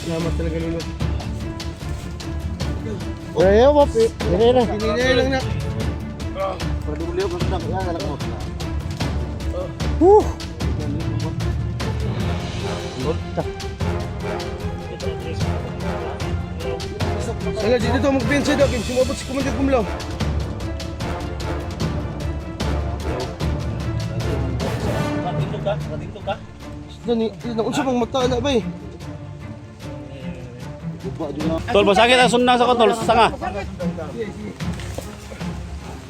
Salamat talaga Lolo. Ayaw mo, pinay na. Pinili lang na. Pradulyo ko sa kaya galak mo. Woo! Sala dito to magpensa daw kim sumabot si Commander Kumlaw. Rating ka? Dani, unsa bang mata na ba eh? Tol, masakit ang sundang sa ko, tol. Sanga.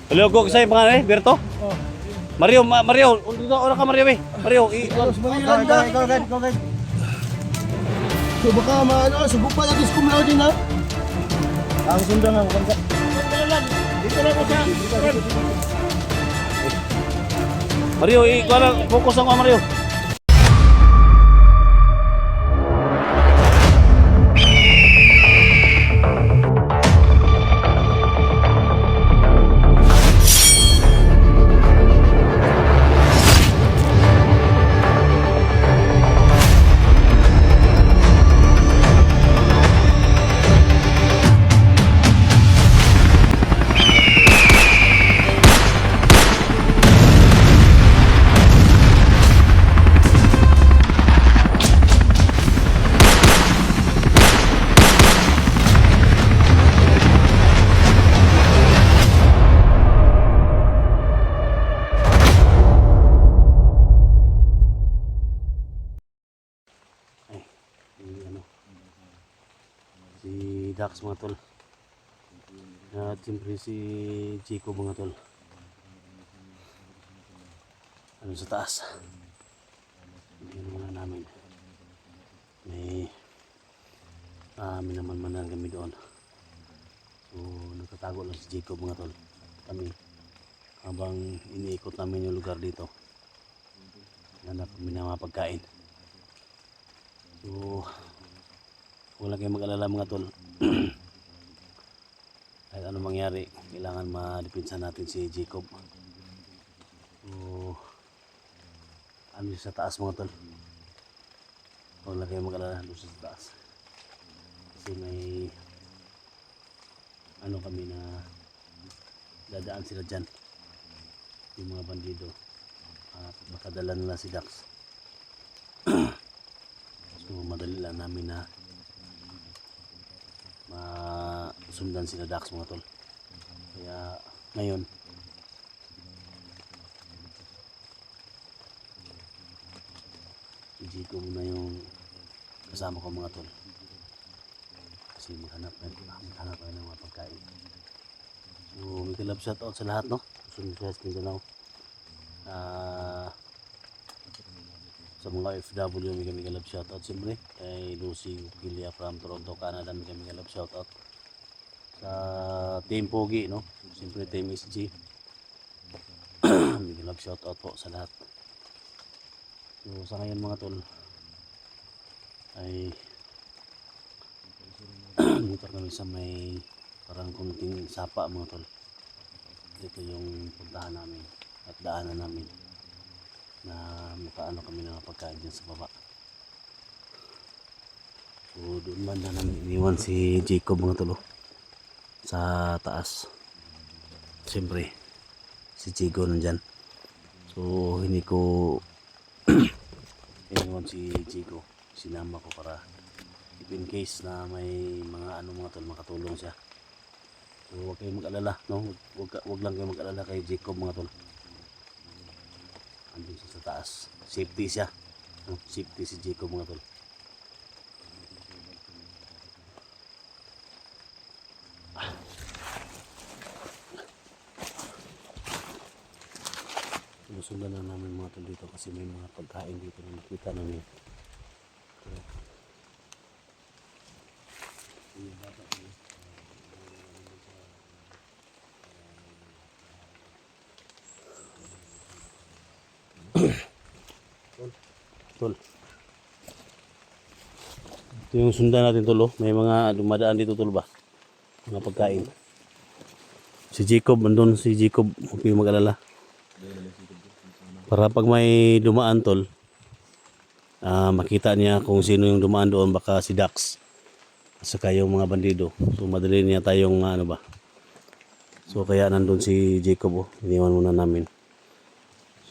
Hello, go sa pangalan eh, Berto? Mario, Mario, ora ka Mario eh. Mario, Go. So baka maano, subok pa natin si Kumlaw din ha. Ang sundang ang bangka. Mario, fokus ako Mario. Si Dax mga tol. At siyempre si Chico mga tol. Ano sa taas? Yan muna namin. May minaman-manan kami doon. So nagtatago lang si Chico mga tol. Kami habang iniikot namin yung lugar dito. Hanap kami ng mga pagkain. So wala kayong mag-alala mga tol. Kahit ano mangyari, kailangan ma-depensa natin si Jacob. So, ano sa taas mga tol. Wala kayong mag-alala doon sa taas. Kasi may ano kami na dadaan sila dyan. Yung mga bandido. Makadala nila si Dax. So, madali lang namin na masundan sila Dax mga tol. Kaya ngayon hindi ko muna yung kasama ko mga tol. Kasi maghanap tayo ng mga pagkain. So may kalab shoutout sa lahat no. Susunod sa Mindanao. Sa mga FW may kami kalab shoutout siyempre kay Lucy Gilia from Toronto, Canada may kami kalab shoutout sa Team Pogi no, siyempre Team SG may kalab shoutout po sa lahat. So sa ngayon mga tol ay dito kami sa may parang kunting sapa mga tol. Dito yung puntahan namin at daanan namin na makaano kami ng pagkain dyan sa baba. So doon man na namin iniwan si Jacob mga tolo sa taas. Siyempre si Chico nandyan. So hindi ko iniwan si Chico, sinama ko para if in case na may mga ano mga tol makatulong siya. So huwag kayong mag-alala no? Huwag lang kayong mag-alala kay Jacob mga tol. Andun siya sa taas. Safety siya. Safety si Jacob mga tol. Sinusundan na namin mga tol dito kasi may mga pagkain dito na nakita namin. Tol. Ito yung sundan natin tol oh. May mga dumadaan dito tol ba? Mga pagkain. Si Jacob, andun si Jacob. Huwag kayong mag-alala. Para pag may dumaan tol, makita niya kung sino yung dumaan doon, baka si Dax. saka yung mga bandido. So madali niya tayong ano ba. So kaya nandun si Jacob oh. Iniwan muna namin.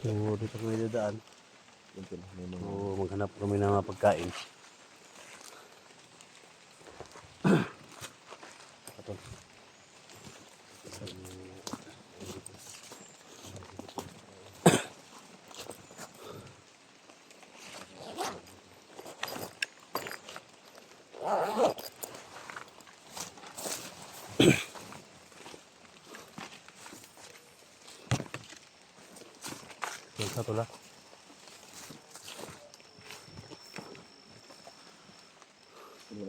So dito kami dadaan. So maghanap kami ng mga pagkain. Yung satu lah.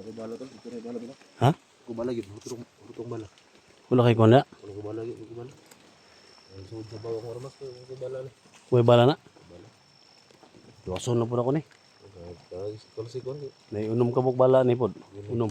Kubala to, ito na bala bila. Ha? Kubala gid, hutong bala. Wala kay kuan na? Kubala gid, kubala. Ang sud sa bawang ormas ko kubala ni. Kuy bala na. Doson na pud ako ni. Kalau si kon Naiunom ka buk bala ni pod. Unom.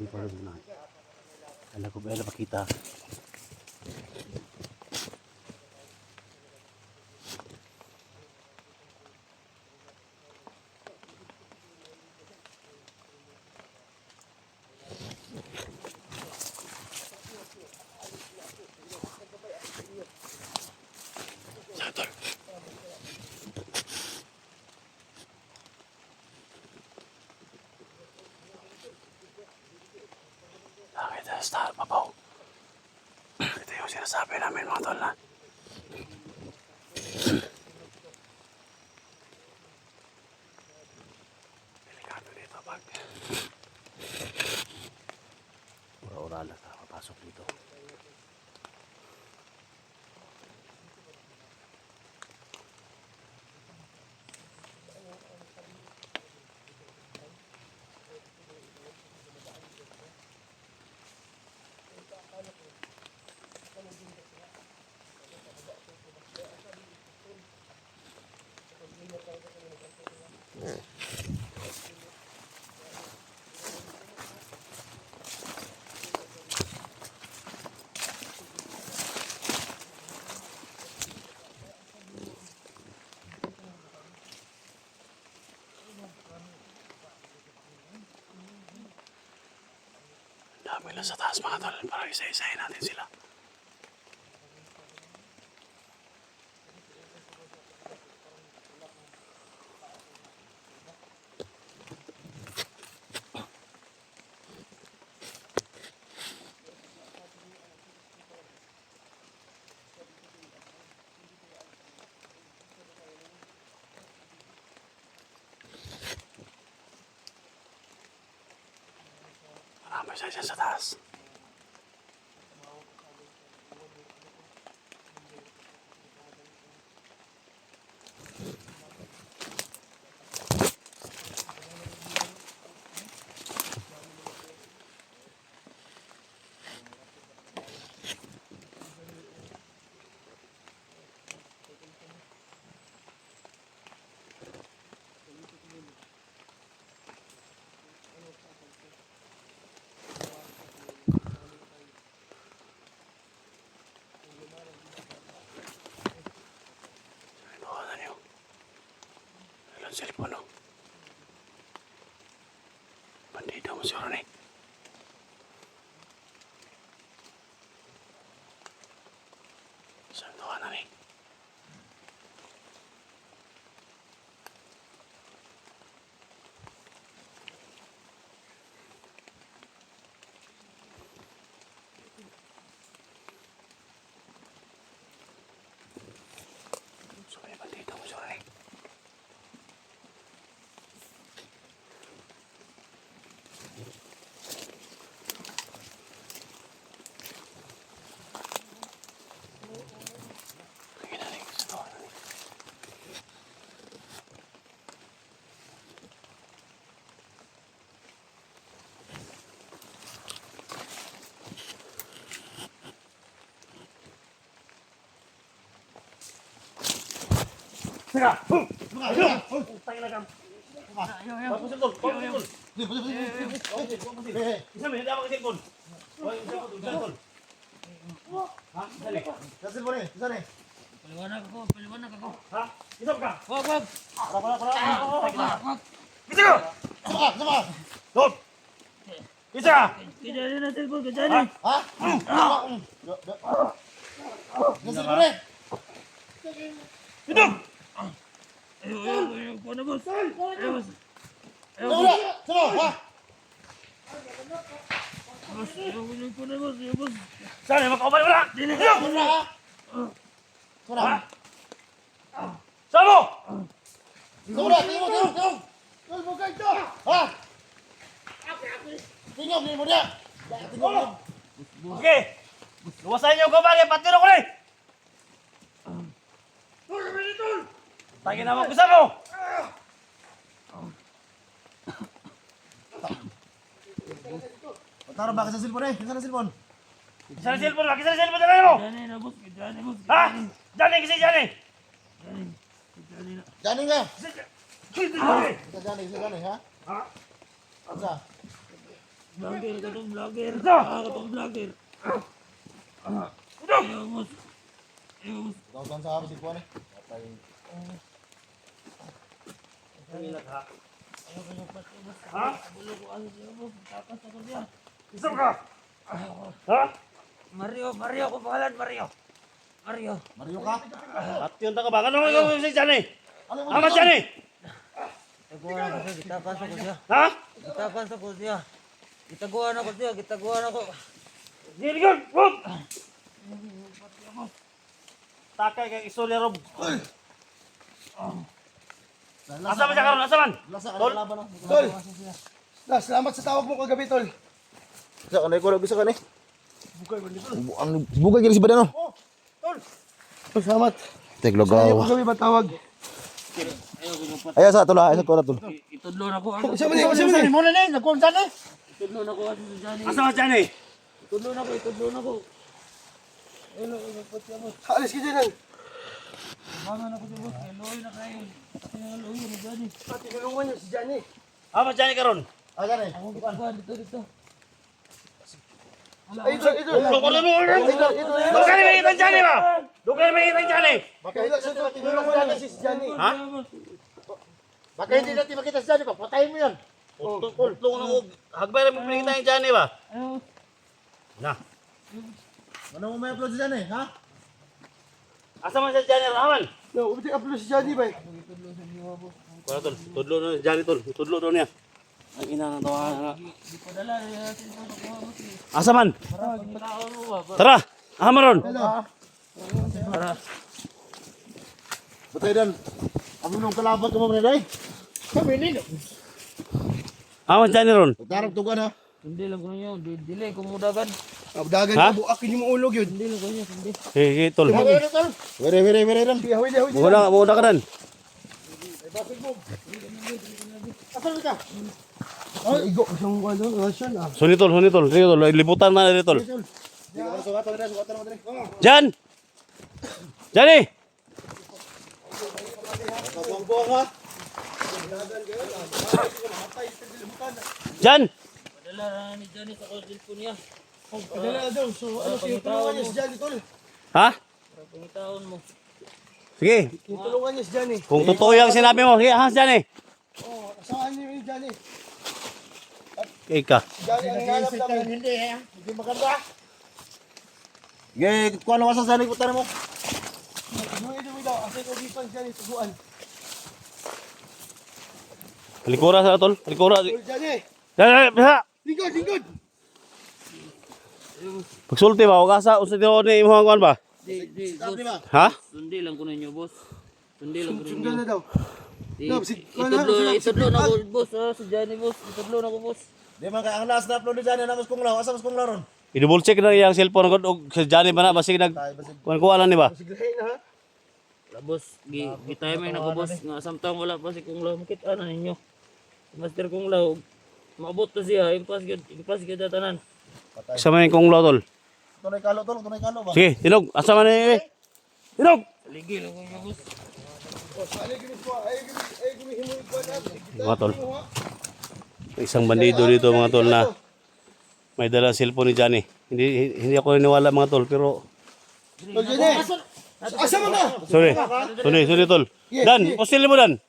Hindi pa rin na. Alam ko ba pakita. Nakita sa papaw. Ito yung sinasabi namin mga tol na. Delikado dito pag ura-urala ka papasok dito. Dami lang sa taas mga tol para isa-isahin natin sila. Marami siya dyan sa taas. Ang cellphone, no? Bandido mo si Ronnie. ka! Tayo na ka! Bagus tol! Bagus tol! Isa mo, hindi ako kasi tol! Isa tol! Ha? Isa ni? Kasil mo rin, isa rin. Paliwanag ako. Ha? Isa ka! Wag. Isa ka! Sama! Tol! Isa ka! Kejadian na telepon, kejadian. Ha? Kasil mo rin. Hidup! Ayo, kuha na boss. Ayo boss. Sama! Sama! Ha? Boss, kuha na boss. Ayo boss. Saan? Makaupan mo na! Dili. Sama! Ha? Sama! Saan mo? Sama! Tingog! Tol, bukay to! Ha? Tingog, hindi mo niya! Tingog! Sige! Luwasan niyo ko ba? Patiro ko rin! Tagin naman ko sa mo! Tara ba ka sa silpon eh? Isa na silpon. Isa na cellphone lang! Isa na cellphone na mo! Kejadian na boss, kejadian boss. Ha? Diyan kasi diyan eh! Kejadian na. Janing ka! Diyan! Isa Janing, ha? Ha? Isa. Vlogger, katong vlogger. Ito. Katong vlogger. Ito! Ayo boss. Ayo boss. Ikaw saan sa silpon eh? Patay. Ha? Bulo ko ano siya boss. Tapas ako siya. Isa ka! Ha? Mario ko pangalan, Mario. Mario ka? At yun ka ba? Ano yung si diyan eh? Ano mo? Amat diyan eh! Itaguan ako siya, gitapas ako siya. Ha? Gitapas ako siya. Gitaguan ako siya, gitaguan ako. Diligon! Wag! Takay kay istorya rob. Asa man siya karon? Asa man? Lasa ka Tol? na laban, no? Tol! Salamat sa tawag mo kagabi, Tol. Sa kanay ko, gusto ka ni? Ang bugay gini si Badano. Oh! Tol! Salamat. Teglo Ayaw ko gaw. kagabi ba tawag? Ayaw sa tula, ayaw sa tula tol. Itudlo na ko ano. Isa mo ni. Muna ni, nagkunsan ni. Itudlo na ko ano sa Johnny. Asa man diyan eh? Itudlo na ko. Alis ka dyan. Bangan ako sa boss, kaya loy na kayo. Kaya loy na Johnny. Pati gulungan niyo si Johnny. Amat diyan karon? Ah, Johnny. Ako gitaguan dito. Ay, ito. Lokor na mo! Ito. Dugay may itang diyan eh ba? Dugay may itang diyan eh! Baka hindi sa ito, tinulungan niya si Johnny. Ha? Baka hindi natin makita si Johnny, patayin mo yan. Tulong na mo. Hagbay na mo pinigita yung diyan eh ba? Ayo. Na. Ano mo may upload si Johnny, ha? Asa man siya diyan eh? Rahaman? No, ubi upload si Johnny ba? Wala tol. Tudlo na diyan eh tol. Tudlo daw niya. Ang ina ng tawa na. Di padala natin sa kuha mo. Asa man? Para pagkitaon mo ba? Tara! Ahamaron! Hello. Para. Batay dan. Amo nung kalaban ko mo rin ay. Kami ni. Aman diyan eh ron. Tarap tugan ha. Hindi lang ko niyo, dili ko mudagan. Abdagan Ha? ka buakin yung ulog yun. Hindi lang ko niyo, hindi. Hey, tol. Were ran. Hawid. Muna ka dan. Asan ka? Ay, igo isang ano, rasyon ah. Suni tol. Sige tol. Liputan na rin tol. Diyan! Diyan eh! Buang ha. Diyan! Padala na ni Johnny sa cellphone niya. Padala daw. So ano tinulungan niya si Johnny tol? Ha? Para pangitaon mo. Sige. Tinulungan niya si Johnny. Kung totoo yung sinabi mo. Sige, has diyan eh. Oh, saan niyo yung Johnny? Ika. Johnny ang hanap namin. Hindi ha. Hindi maganda. Gay, kuha na sa salig putan mo. Yung ito daw, asay ko di pang Johnny tuguan. Alikura sa tol. Alikura. Tol Johnny. Diyan, bisa. Lingkod. Pagsulti ba? Huwag asa. Usa din ni imuhang kuhan ba? Di, boss. Sabi ba? Ha? Sundi lang ko ninyo, boss. Sundi lang ko ninyo. Sundan na daw. No, si- Itudlo na ko, boss. Si Johnny, boss. Itudlo na ko, boss. Di man ka ang last na upload ni Johnny na mas kung law. Asa mas kung law ron? I-double check na iyang cellphone ko. Sa Johnny ba na? Basig nag... Tay basig. Kuha lang ni ba? Siglahin na ha. Wala, boss. Gitime na ko, boss. Nga samtang wala pa si Kung Lao. Makita na ninyo. Master Kung Lao. Maabot to siya. Impas yun tanan. Isa man yung kong law tol. Tunay kalo tol, tunay kalo ba? Sige, tinog. Asa man eh. Tinog! Ligil ako niya, boss. Mga tol. Isang bandido dito mga tol na may dala cellphone ni Johnny. Hindi ako niniwala mga tol pero Tol Jenny! Asa mo na? sorry tol. Dan, pusili mo Dan.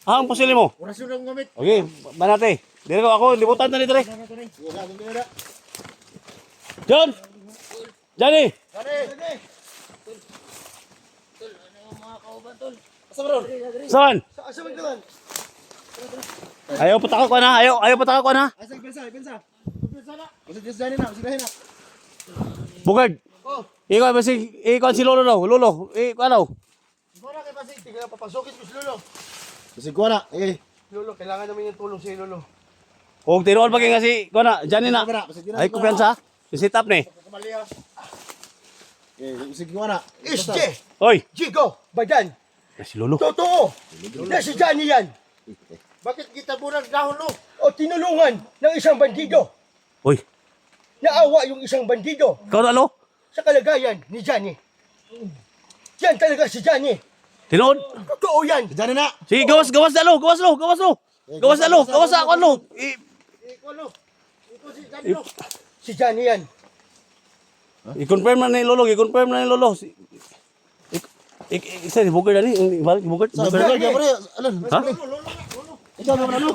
Ang pusili mo. Oras yun ang gamit. Okay, banate. Dili ko ako libutan na dito re. John. Johnny. Jenny! Tol, ano yung mga kauban tol? Asa mo ron? Saan? Asa mo ron? Ayaw pataka ko na. Ayaw pataka ko na. Asa pensa? Pensa na. Asa Jenny na, sila na. Bugard. Oh, Ikaw ba si Lolo daw? Lolo, ano? wala kay Pasig, tingnan papasokit ko si Lolo. Pasig ko na. Lolo, kailangan namin yung tulong si Lolo. Kung tinuol ba kayo kasi, ko na, Johnny na. Ay, kumpiyansa. Yung sit up ni. Pasig ko na. SJ! Hoy, Jigo! Badan! si Lolo. Totoo! Na si Johnny yan! Bakit kita bunag dahon no? O tinulungan ng isang bandido. Hoy, Naawa yung isang bandido ikaw na lo? sa kalagayan ni Johnny. Yan talaga si Johnny. Tinuod. Totoo yan. Si Johnny na. Sige, gawas na lo. Gawas sa ako lo. Si Johnny yan. I-confirm na ni Lolo. Isa ni Bugard ani, Bugard. Bugard, Ha? Ikaw naman ano?